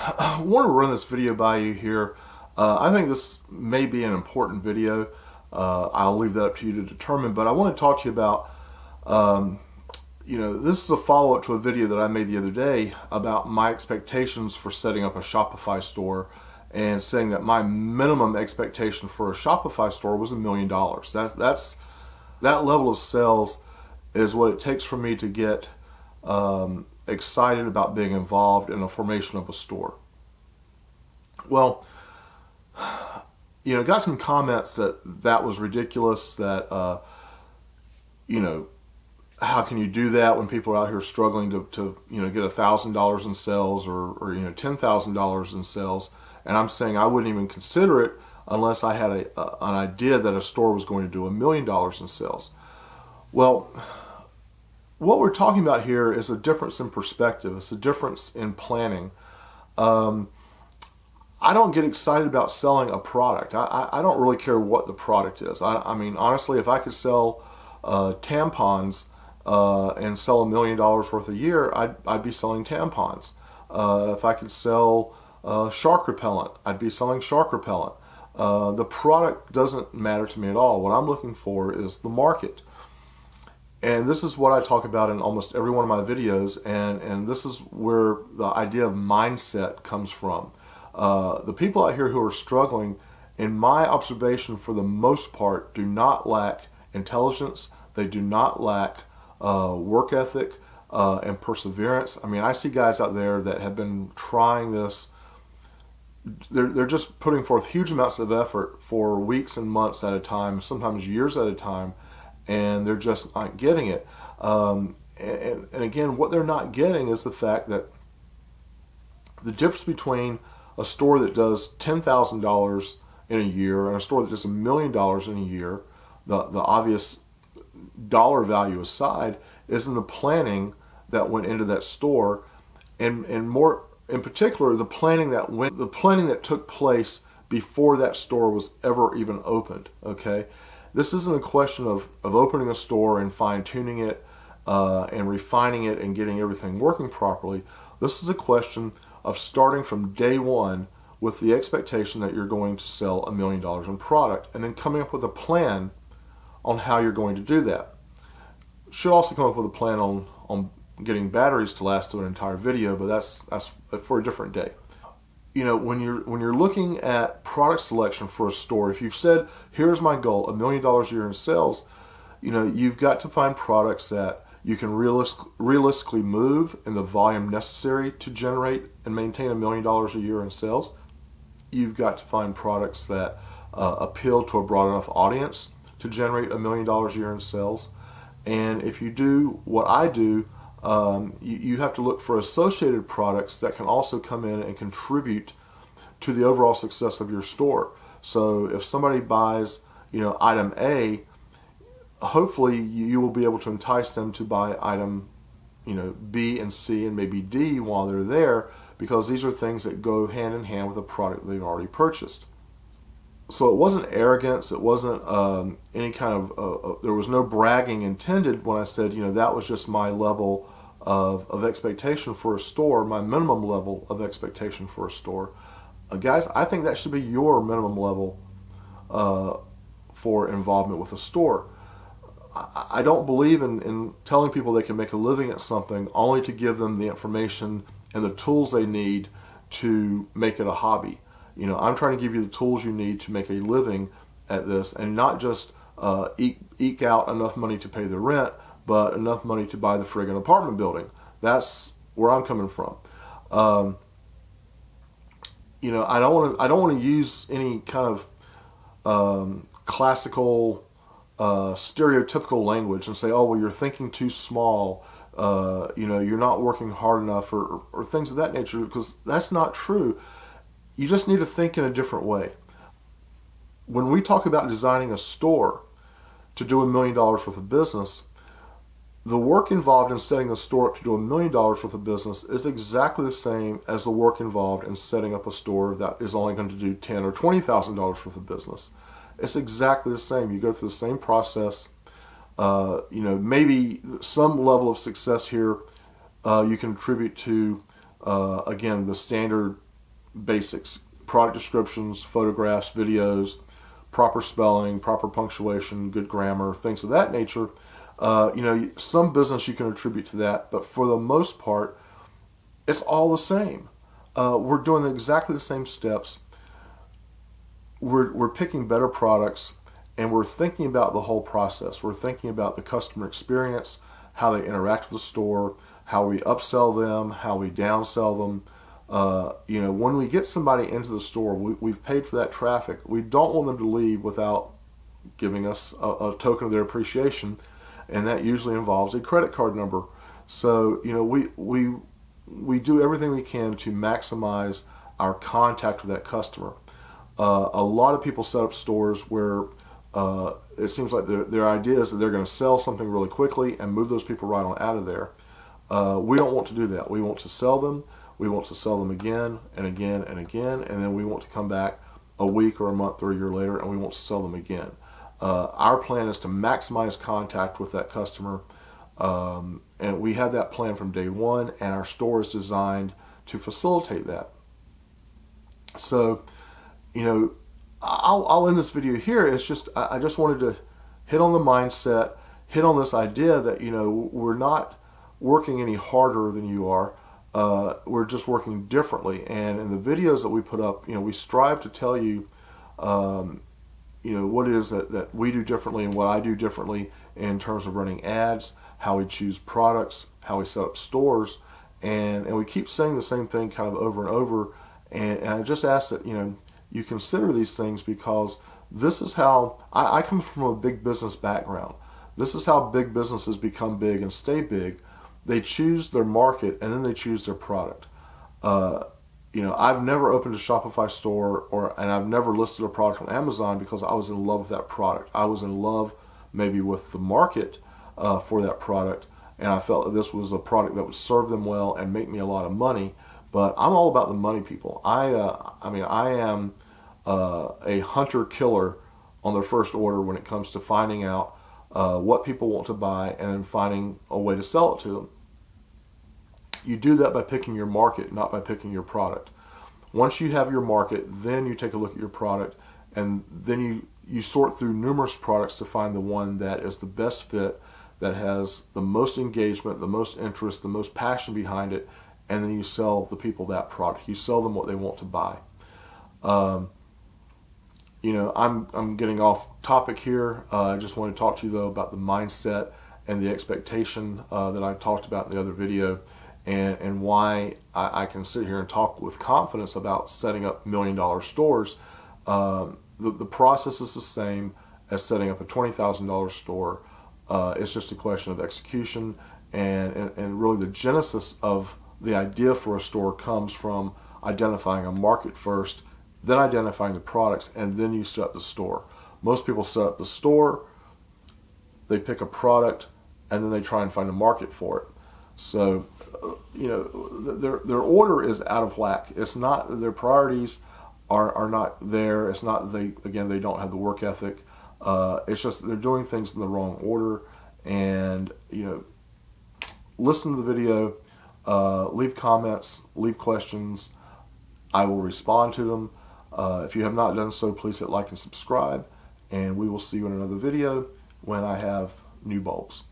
I want to run this video by you here. I think this may be an important video. I'll leave that up to you to determine, but I want to talk to you about, this is a follow-up to a video that I made the other day about my expectations for setting up a Shopify store, and saying that my minimum expectation for a Shopify store was $1 million. That level of sales is what it takes for me to get excited about being involved in the formation of a store. Well, got some comments that was ridiculous, that, how can you do that when people are out here struggling to get $1,000 in sales or $10,000 in sales? And I'm saying I wouldn't even consider it unless I had an idea that a store was going to do $1 million in sales. Well, what we're talking about here is a difference in perspective. It's a difference in planning. I don't get excited about selling a product. I don't really care what the product is. I mean, honestly, if I could sell tampons and sell $1 million worth a year, I'd be selling tampons. If I could sell shark repellent, I'd be selling shark repellent. The product doesn't matter to me at all. What I'm looking for is the market. And this is what I talk about in almost every one of my videos, and this is where the idea of mindset comes from. The people out here who are struggling, in my observation, for the most part, do not lack intelligence. They do not lack work ethic and perseverance. I mean, I see guys out there that have been trying this. They're just putting forth huge amounts of effort for weeks and months at a time, sometimes years at a time, and they're just not getting it. And again, what they're not getting is the fact that the difference between a store that does $10,000 in a year and a store that does $1 million in a year, the obvious dollar value aside, is in the planning that went into that store, and more in particular, the planning that took place before that store was ever even opened. Okay, this isn't a question of opening a store and fine-tuning it and refining it and getting everything working properly. This is a question of starting from day one with the expectation that you're going to sell $1 million in product, and then coming up with a plan on how you're going to do that. Should also come up with a plan on getting batteries to last through an entire video, but that's for a different day. When you're looking at product selection for a store, if you've said, here's my goal, $1 million a year in sales, you've got to find products that you can realistically move in the volume necessary to generate and maintain $1 million a year in sales. You've got to find products that appeal to a broad enough audience to generate $1 million a year in sales. And if you do what I do, you have to look for associated products that can also come in and contribute to the overall success of your store. So if somebody buys, item A, hopefully you will be able to entice them to buy item, B and C and maybe D while they're there, because these are things that go hand in hand with a product they've already purchased. So it wasn't arrogance. It wasn't any kind of, there was no bragging intended when I said, that was just my level of expectation for a store, my minimum level of expectation for a store. Guys, I think that should be your minimum level for involvement with a store. I don't believe in telling people they can make a living at something only to give them the information and the tools they need to make it a hobby. I'm trying to give you the tools you need to make a living at this, and not just eke out enough money to pay the rent, but enough money to buy the friggin' apartment building. That's where I'm coming from. I don't want to use any kind of classical, stereotypical language and say, oh, well, you're thinking too small. You're not working hard enough, or things of that nature, because that's not true. You just need to think in a different way. When we talk about designing a store to do $1 million worth of business, the work involved in setting a store up to do $1 million worth of business is exactly the same as the work involved in setting up a store that is only going to do $10,000 or $20,000 worth of business. It's exactly the same. You go through the same process. Maybe some level of success here you can attribute to, again, the standard basics: product descriptions, photographs, videos, proper spelling, proper punctuation, good grammar, things of that nature. Some business you can attribute to that, but for the most part, it's all the same. We're doing exactly the same steps. We're picking better products, and we're thinking about the whole process. We're thinking about the customer experience, how they interact with the store, how we upsell them, how we downsell them. When we get somebody into the store, we've paid for that traffic. We don't want them to leave without giving us a token of their appreciation, and that usually involves a credit card number. So, we do everything we can to maximize our contact with that customer. A lot of people set up stores where it seems like their idea is that they're going to sell something really quickly and move those people right on out of there. We don't want to do that. We want to sell them. We want to sell them again and again and again, and then we want to come back a week or a month or a year later and we want to sell them again. Our plan is to maximize contact with that customer, and we had that plan from day one, and our store is designed to facilitate that. So, I'll end this video here. It's just, I just wanted to hit on the mindset, hit on this idea that, we're not working any harder than you are. We're just working differently. And in the videos that we put up, we strive to tell you, what it is that we do differently and what I do differently in terms of running ads, how we choose products, how we set up stores. And we keep saying the same thing kind of over and over. And I just ask that, you consider these things, because this is how I come from a big business background. This is how big businesses become big and stay big. They choose their market and then they choose their product. I've never opened a Shopify store and I've never listed a product on Amazon because I was in love with that product. I was in love maybe with the market for that product, and I felt that this was a product that would serve them well and make me a lot of money. But I'm all about the money, people. I am a hunter-killer on their first order when it comes to finding out what people want to buy and then finding a way to sell it to them. You do that by picking your market, not by picking your product. Once you have your market, then you take a look at your product, and then you sort through numerous products to find the one that is the best fit, that has the most engagement, the most interest, the most passion behind it, and then you sell the people that product. You sell them what they want to buy. I'm getting off topic here. I just want to talk to you though about the mindset and the expectation that I talked about in the other video, and why I can sit here and talk with confidence about setting up $1 million stores. The process is the same as setting up a $20,000 store. It's just a question of execution, and really the genesis of the idea for a store comes from identifying a market first, then identifying the products, and then you set up the store. Most people set up the store, they pick a product, and then they try and find a market for it. So, their order is out of whack. It's not, their priorities are not there. It's not they don't have the work ethic. It's just they're doing things in the wrong order. And listen to the video, leave comments, leave questions. I will respond to them. If you have not done so, please hit like and subscribe, and we will see you in another video when I have new bulbs.